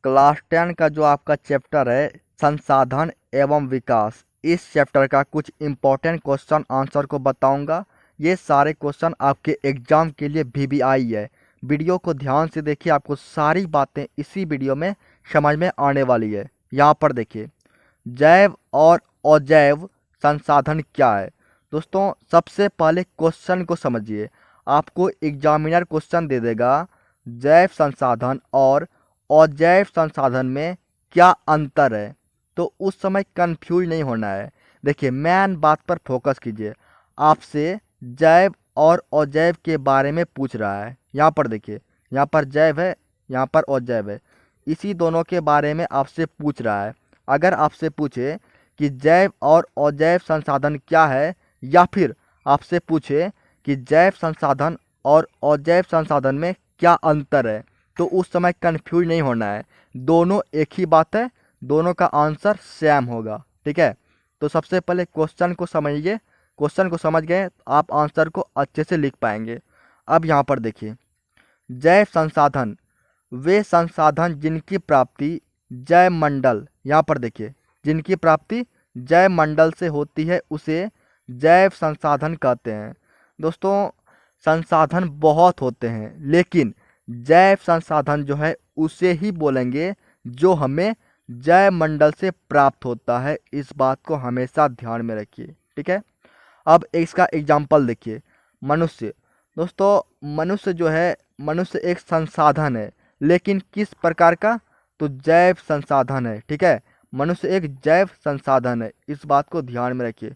Class 10 का जो आपका चैप्टर है संसाधन एवं विकास, इस चैप्टर का कुछ इम्पोर्टेंट क्वेश्चन आंसर को बताऊंगा। ये सारे क्वेश्चन आपके एग्जाम के लिए VVI है। वीडियो को ध्यान से देखिए, आपको सारी बातें इसी वीडियो में समझ में आने वाली है। यहाँ पर देखिए, जैव और अजैव संसाधन क्या है। दोस्तों सबसे पहले क्वेश्चन को समझिए। आपको एग्जामिनर क्वेश्चन दे देगा जैव संसाधन और अजैव संसाधन में क्या अंतर है, तो उस समय कंफ्यूज नहीं होना है। देखिए मेन बात पर फोकस कीजिए। आपसे जैव और अजैव के बारे में पूछ रहा है। यहाँ पर देखिए, यहाँ पर जैव है, यहाँ पर अजैव है, इसी दोनों के बारे में आपसे पूछ रहा है। अगर आपसे पूछे कि जैव और अजैव संसाधन क्या है, या फिर आपसे पूछे कि जैव संसाधन और अजैव संसाधन में क्या अंतर है, तो उस समय कंफ्यूज नहीं होना है। दोनों एक ही बात है, दोनों का आंसर सेम होगा। ठीक है, तो सबसे पहले क्वेश्चन को समझिए। क्वेश्चन को समझ गए तो आप आंसर को अच्छे से लिख पाएंगे। अब यहाँ पर देखिए, जैव संसाधन वे संसाधन जिनकी प्राप्ति जैव मंडल, यहाँ पर देखिए, जिनकी प्राप्ति जैव मंडल से होती है उसे जैव संसाधन कहते हैं। दोस्तों संसाधन बहुत होते हैं, लेकिन जैव संसाधन जो है उसे ही बोलेंगे जो हमें जैव मंडल से प्राप्त होता है। इस बात को हमेशा ध्यान में रखिए। ठीक है, अब इसका एग्जाम्पल देखिए, मनुष्य। दोस्तों मनुष्य जो है, मनुष्य एक संसाधन है, लेकिन किस प्रकार का, तो जैव संसाधन है। ठीक है, मनुष्य एक जैव संसाधन है, इस बात को ध्यान में रखिए।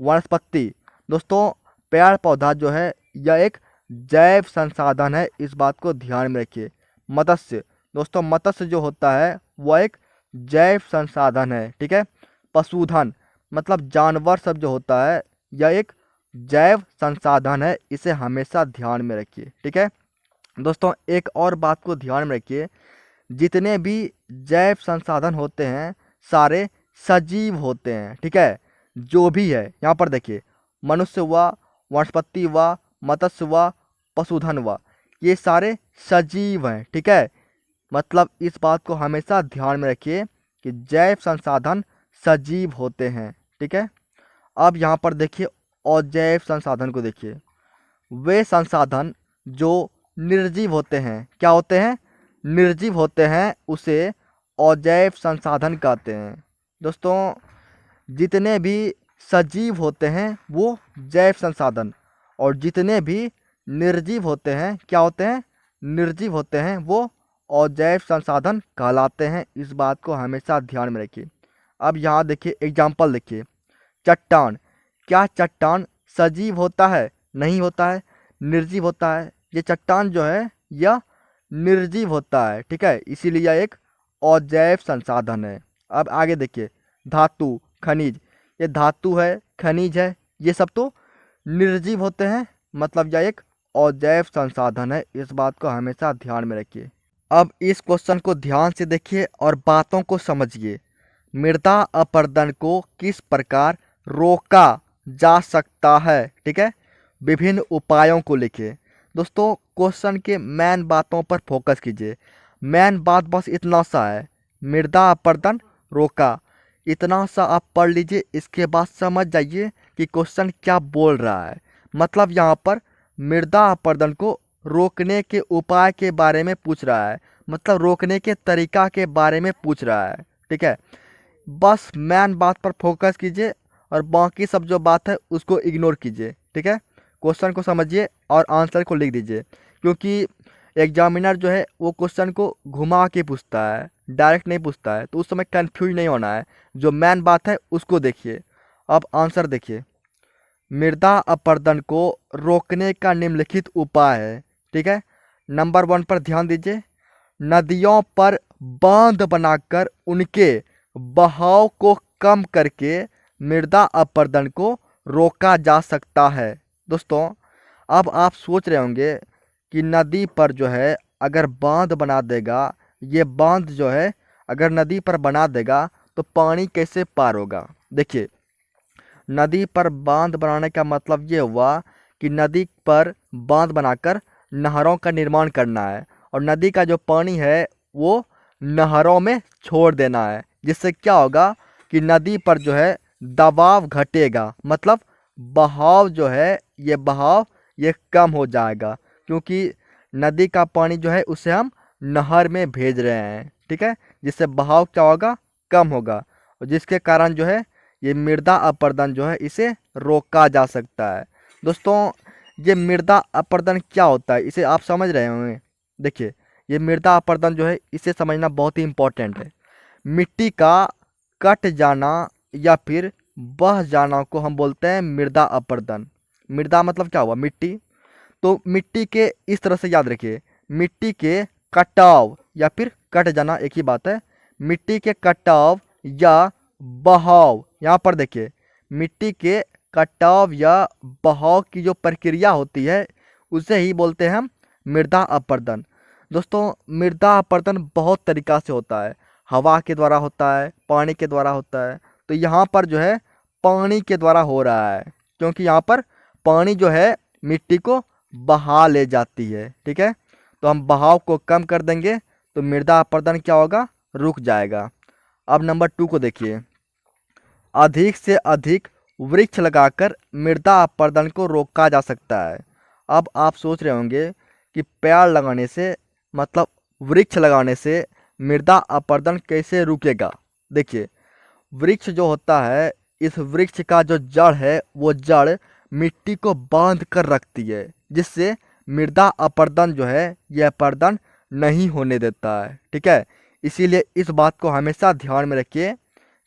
वनस्पति, दोस्तों पेड़ पौधा जो है यह एक जैव संसाधन है, इस बात को ध्यान में रखिए। मत्स्य, दोस्तों मत्स्य जो होता है वह एक जैव संसाधन है। ठीक है, पशुधन मतलब जानवर सब जो होता है यह एक जैव संसाधन है, इसे हमेशा ध्यान में रखिए। ठीक है दोस्तों, एक और बात को ध्यान में रखिए, जितने भी जैव संसाधन होते हैं सारे सजीव होते हैं। ठीक है, जो भी है, यहाँ पर देखिए, मनुष्य हुआ, वनस्पति हुआ, मत्स्य हुआ, पशुधन हुआ, ये सारे सजीव हैं। ठीक है, मतलब इस बात को हमेशा ध्यान में रखिए कि जैव संसाधन सजीव होते हैं। ठीक है, अब यहाँ पर देखिए अजैव संसाधन को देखिए। वे संसाधन जो निर्जीव होते हैं, क्या होते हैं, निर्जीव होते हैं, उसे अजैव संसाधन कहते हैं। दोस्तों जितने भी सजीव होते हैं वो जैव संसाधन, और जितने भी निर्जीव होते हैं, क्या होते हैं, निर्जीव होते हैं, वो अजैव संसाधन कहलाते हैं। इस बात को हमेशा ध्यान में रखिए। अब यहाँ देखिए एग्जाम्पल देखिए, चट्टान। क्या चट्टान सजीव होता है, नहीं होता है, निर्जीव होता है। ये चट्टान जो है यह निर्जीव होता है। ठीक है, इसीलिए यह एक अजैव संसाधन है। अब आगे देखिए, धातु खनिज, ये धातु है, खनिज है, ये सब तो निर्जीव होते हैं, मतलब यह एक अजैव संसाधन है। इस बात को हमेशा ध्यान में रखिए। अब इस क्वेश्चन को ध्यान से देखिए और बातों को समझिए। मृदा अपरदन को किस प्रकार रोका जा सकता है। ठीक है, विभिन्न उपायों को लिखिए। दोस्तों क्वेश्चन के मेन बातों पर फोकस कीजिए। मेन बात बस इतना सा है, मृदा अपरदन रोका, इतना सा आप पढ़ लीजिए। इसके बाद समझ जाइए कि क्वेश्चन क्या बोल रहा है। मतलब यहाँ पर मृदा अपरदन को रोकने के उपाय के बारे में पूछ रहा है, मतलब रोकने के तरीका के बारे में पूछ रहा है। ठीक है, बस मेन बात पर फोकस कीजिए और बाकी सब जो बात है उसको इग्नोर कीजिए। ठीक है, क्वेश्चन को समझिए और आंसर को लिख दीजिए, क्योंकि एग्जामिनर जो है वो क्वेश्चन को घुमा के पूछता है, डायरेक्ट नहीं पूछता है, तो उस समय कंफ्यूज नहीं होना है। जो मेन बात है उसको देखिए। अब आंसर देखिए, मृदा अपरदन को रोकने का निम्नलिखित उपाय है। ठीक है, नंबर 1 पर ध्यान दीजिए, नदियों पर बांध बनाकर उनके बहाव को कम करके मृदा अपरदन को रोका जा सकता है। दोस्तों अब आप सोच रहे होंगे कि नदी पर जो है अगर बांध बना देगा, ये बांध जो है अगर नदी पर बना देगा तो पानी कैसे पार होगा। देखिए, नदी पर बांध बनाने का मतलब ये हुआ कि नदी पर बांध बनाकर नहरों का निर्माण करना है, और नदी का जो पानी है वो नहरों में छोड़ देना है, जिससे क्या होगा कि नदी पर जो है दबाव घटेगा, मतलब बहाव जो है ये बहाव ये कम हो जाएगा, क्योंकि नदी का पानी जो है उसे हम नहर में भेज रहे हैं, ठीक है, जिससे बहाव क्या होगा, कम होगा, और जिसके कारण जो है ये मृदा अपरदन जो है इसे रोका जा सकता है। दोस्तों, ये मृदा अपरदन क्या होता है इसे आप समझ रहे होंगे। देखिए, ये मृदा अपरदन जो है इसे समझना बहुत ही इम्पोर्टेंट है। मिट्टी का कट जाना या फिर बह जाना को हम बोलते हैं मृदा अपरदन। मृदा मतलब क्या हुआ, मिट्टी। तो मिट्टी के इस तरह से याद रखिए, मिट्टी के कटाव या फिर कट जाना एक ही बात है। मिट्टी के कटाव या बहाव, यहाँ पर देखिए, मिट्टी के कटाव या बहाव की जो प्रक्रिया होती है उसे ही बोलते हैं हम मृदा अपरदन। दोस्तों, मृदा अपरदन बहुत तरीका से होता है। हवा के द्वारा होता है, पानी के द्वारा होता है। तो यहाँ पर जो है पानी के द्वारा हो रहा है, क्योंकि यहाँ पर पानी जो है मिट्टी को बहा ले जाती है, ठीक है। तो हम बहाव को कम कर देंगे तो मृदा अपरदन क्या होगा, रुक जाएगा। अब नंबर 2 को देखिए, अधिक से अधिक वृक्ष लगाकर मृदा अपरदन को रोका जा सकता है। अब आप सोच रहे होंगे कि पेड़ लगाने से, मतलब वृक्ष लगाने से मृदा अपरदन कैसे रुकेगा। देखिए, वृक्ष जो होता है, इस वृक्ष का जो जड़ है वो जड़ मिट्टी को बांध कर रखती है, जिससे मृदा अपरदन जो है यह अपरदन नहीं होने देता है, ठीक है। इसीलिए इस बात को हमेशा ध्यान में रखिए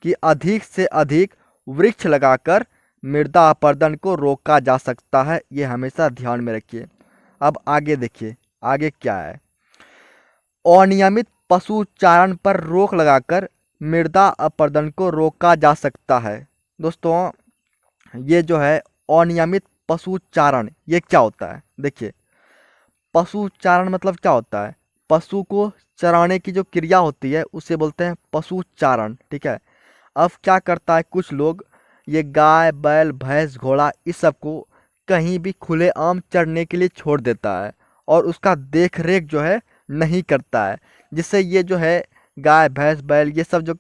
कि अधिक से अधिक वृक्ष लगाकर मृदा अपरदन को रोका जा सकता है, ये हमेशा ध्यान में रखिए। अब आगे देखिए, आगे क्या है। अनियमित पशु चारण पर रोक लगाकर मृदा अपरदन को रोका जा सकता है। दोस्तों, ये जो है अनियमित पशु चारण, ये क्या होता है। देखिए, पशु चारण मतलब क्या होता है, पशु को चराने की जो क्रिया होती है उसे बोलते हैं पशु चारण, ठीक है। अब क्या करता है कुछ लोग, ये गाय बैल भैंस घोड़ा इस सब को कहीं भी खुलेआम चरने के लिए छोड़ देता है और उसका देख रेख जो है नहीं करता है, जिससे ये जो है गाय भैंस बैल ये सब जो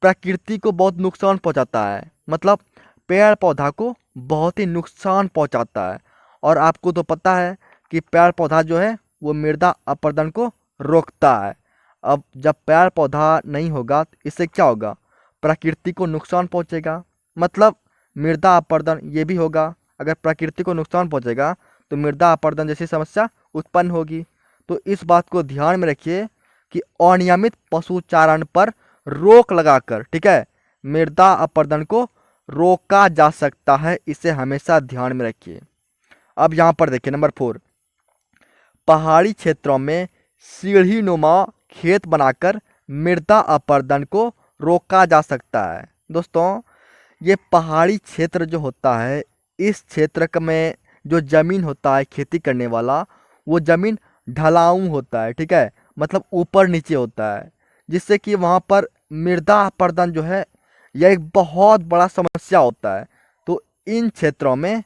प्रकृति को बहुत नुकसान पहुंचाता है, मतलब पेड़ पौधा को बहुत ही नुकसान पहुंचाता है। और आपको तो पता है कि पेड़ पौधा जो है वो मृदा अपरदन को रोकता है। अब जब पेड़ पौधा नहीं होगा तो इससे क्या होगा, प्रकृति को नुकसान पहुंचेगा, मतलब मृदा अपरदन ये भी होगा। अगर प्रकृति को नुकसान पहुंचेगा तो मृदा अपरदन जैसी समस्या उत्पन्न होगी। तो इस बात को ध्यान में रखिए कि अनियमित पशु चारण पर रोक लगाकर, ठीक है, मृदा अपरदन को रोका जा सकता है, इसे हमेशा ध्यान में रखिए। अब यहाँ पर देखिए नंबर 4, पहाड़ी क्षेत्रों में सीढ़ी नुमा खेत बनाकर मृदा अपरदन को रोका जा सकता है। दोस्तों, ये पहाड़ी क्षेत्र जो होता है, इस क्षेत्र में जो ज़मीन होता है खेती करने वाला, वो ज़मीन ढलाऊ होता है, ठीक है, मतलब ऊपर नीचे होता है, जिससे कि वहाँ पर मृदा अपरदन जो है यह एक बहुत बड़ा समस्या होता है। तो इन क्षेत्रों में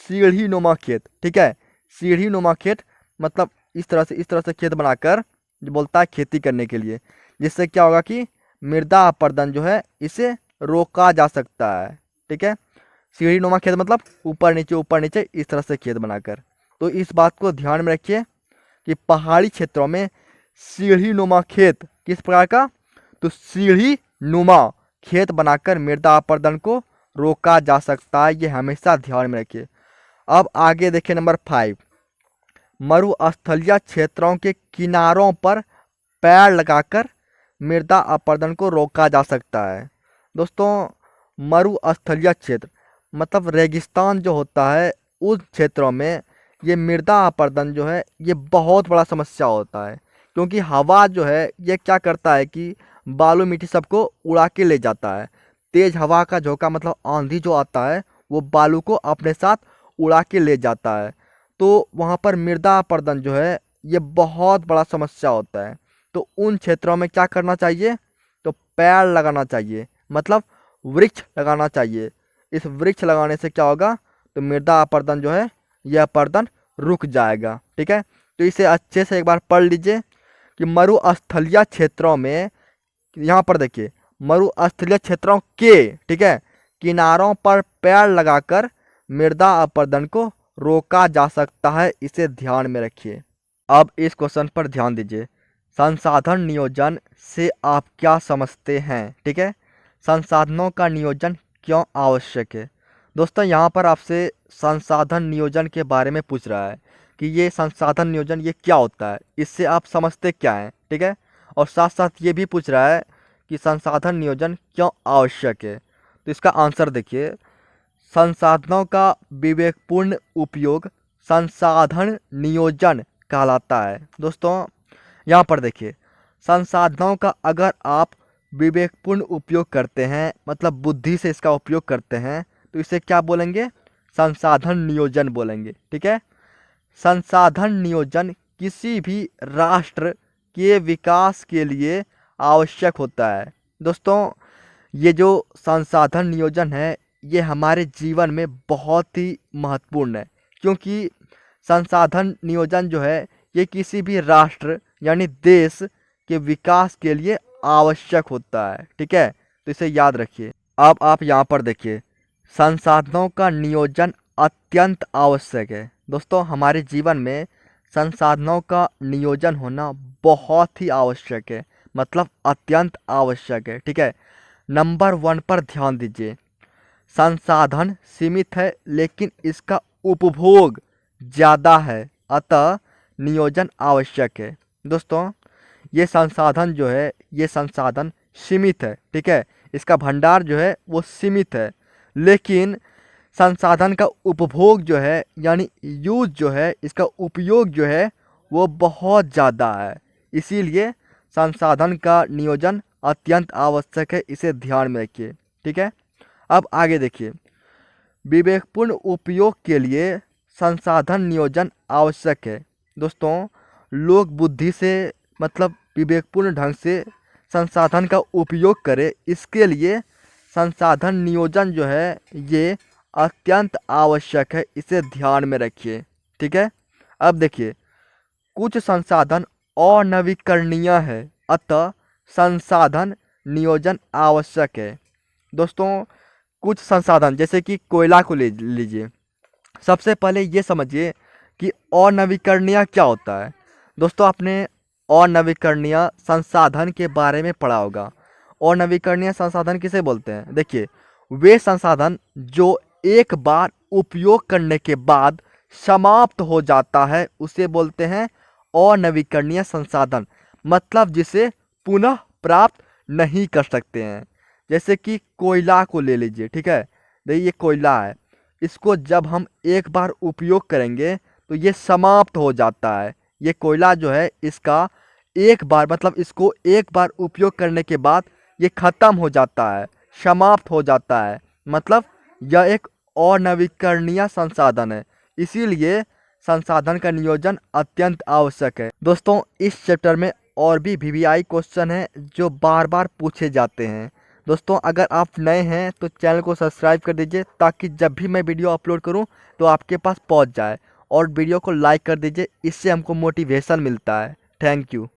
सीढ़ी नुमा खेत, ठीक है, सीढ़ी नुमा खेत मतलब इस तरह से खेत बनाकर जो बोलता है खेती करने के लिए, जिससे क्या होगा कि मृदा अपरदन जो है इसे रोका जा सकता है, ठीक है। सीढ़ी नुमा खेत मतलब ऊपर नीचे इस तरह से खेत बनाकर। तो इस बात को ध्यान में रखिए कि पहाड़ी क्षेत्रों में सीढ़ी नुमा खेत किस प्रकार का, तो सीढ़ी नुमा खेत बनाकर मृदा अपरदन को रोका जा सकता है, ये हमेशा ध्यान में रखिए। अब आगे देखिए नंबर 5, मरुस्थलीय क्षेत्रों के किनारों पर पेड़ लगाकर मृदा अपरदन को रोका जा सकता है। दोस्तों, मरुस्थलीय क्षेत्र मतलब रेगिस्तान जो होता है, उस क्षेत्रों में ये मृदा अपरदन जो है ये बहुत बड़ा समस्या होता है, क्योंकि हवा जो है ये क्या करता है कि बालू मिट्टी सबको उड़ा के ले जाता है। तेज हवा का झोंका मतलब आंधी जो आता है वो बालू को अपने साथ उड़ा के ले जाता है। तो वहाँ पर मृदा अपरदन जो है ये बहुत बड़ा समस्या होता है। तो उन क्षेत्रों में क्या करना चाहिए, तो पेड़ लगाना चाहिए, मतलब वृक्ष लगाना चाहिए। इस वृक्ष लगाने से क्या होगा, तो मृदा अपरदन जो है यह अपरदन रुक जाएगा, ठीक है। तो इसे अच्छे से एक बार पढ़ लीजिए कि मरुस्थलीय क्षेत्रों में, यहाँ पर देखिए, मरुस्थलीय क्षेत्रों के, ठीक है, किनारों पर पेड़ लगाकर मृदा अपरदन को रोका जा सकता है, इसे ध्यान में रखिए। अब इस क्वेश्चन पर ध्यान दीजिए। संसाधन नियोजन से आप क्या समझते हैं? ठीक है, संसाधनों का नियोजन क्यों आवश्यक है? दोस्तों यहाँ पर आपसे संसाधन नियोजन के बारे में पूछ रहा है कि ये संसाधन नियोजन ये क्या होता है, इससे आप समझते क्या हैं, ठीक है, और साथ साथ ये भी पूछ रहा है कि संसाधन नियोजन क्यों आवश्यक है। तो इसका आंसर देखिए, संसाधनों का विवेकपूर्ण उपयोग संसाधन नियोजन कहलाता है। दोस्तों यहाँ पर देखिए, संसाधनों का अगर आप विवेकपूर्ण उपयोग करते हैं, मतलब बुद्धि से इसका उपयोग करते हैं, तो इसे क्या बोलेंगे? संसाधन नियोजन बोलेंगे। ठीक है, संसाधन नियोजन किसी भी राष्ट्र के विकास के लिए आवश्यक होता है। दोस्तों ये जो संसाधन नियोजन है ये हमारे जीवन में बहुत ही महत्वपूर्ण है, क्योंकि संसाधन नियोजन जो है ये किसी भी राष्ट्र यानी देश के विकास के लिए आवश्यक होता है। ठीक है, तो इसे याद रखिए। अब आप यहाँ पर देखिए, संसाधनों का नियोजन अत्यंत आवश्यक है। दोस्तों हमारे जीवन में संसाधनों का नियोजन होना बहुत ही आवश्यक है, मतलब अत्यंत आवश्यक है। ठीक है, नंबर 1 पर ध्यान दीजिए। संसाधन सीमित है लेकिन इसका उपभोग ज़्यादा है, अतः नियोजन आवश्यक है। दोस्तों ये संसाधन जो है ये संसाधन सीमित है, ठीक है, इसका भंडार जो है वो सीमित है, लेकिन संसाधन का उपभोग जो है यानी यूज जो है, इसका उपयोग जो है वो बहुत ज़्यादा है। इसीलिए संसाधन का नियोजन अत्यंत आवश्यक है, इसे ध्यान में रखिए। ठीक है, अब आगे देखिए, विवेकपूर्ण उपयोग के लिए संसाधन नियोजन आवश्यक है। दोस्तों लोग बुद्धि से, मतलब विवेकपूर्ण ढंग से संसाधन का उपयोग करें, इसके लिए संसाधन नियोजन जो है ये अत्यंत आवश्यक है, इसे ध्यान में रखिए। ठीक है, अब देखिए, कुछ संसाधन अनवीकरणीय है, अतः संसाधन नियोजन आवश्यक है। दोस्तों कुछ संसाधन जैसे कि कोयला को ले लीजिए। सबसे पहले ये समझिए कि अनवीकरणीय क्या होता है। दोस्तों आपने अनवीकरणीय संसाधन के बारे में पढ़ा होगा। अनवीकरणीय संसाधन किसे बोलते हैं? देखिए, वे संसाधन जो एक बार उपयोग करने के बाद समाप्त हो जाता है उसे बोलते हैं अनवीकरणीय संसाधन, मतलब जिसे पुनः प्राप्त नहीं कर सकते हैं। जैसे कि कोयला को ले लीजिए। ठीक है, देखिए ये कोयला है, इसको जब हम एक बार उपयोग करेंगे तो ये समाप्त हो जाता है। ये कोयला जो है इसका एक बार, मतलब इसको एक बार उपयोग करने के बाद ये ख़त्म हो जाता है, समाप्त हो जाता है, मतलब यह एक अनवीकरणीय संसाधन है। इसीलिए संसाधन का नियोजन अत्यंत आवश्यक है। दोस्तों इस चैप्टर में और भी वीवीआई क्वेश्चन हैं जो बार बार पूछे जाते हैं। दोस्तों अगर आप नए हैं तो चैनल को सब्सक्राइब कर दीजिए, ताकि जब भी मैं वीडियो अपलोड करूं तो आपके पास पहुंच जाए, और वीडियो को लाइक कर दीजिए, इससे हमको मोटिवेशन मिलता है। Thank you.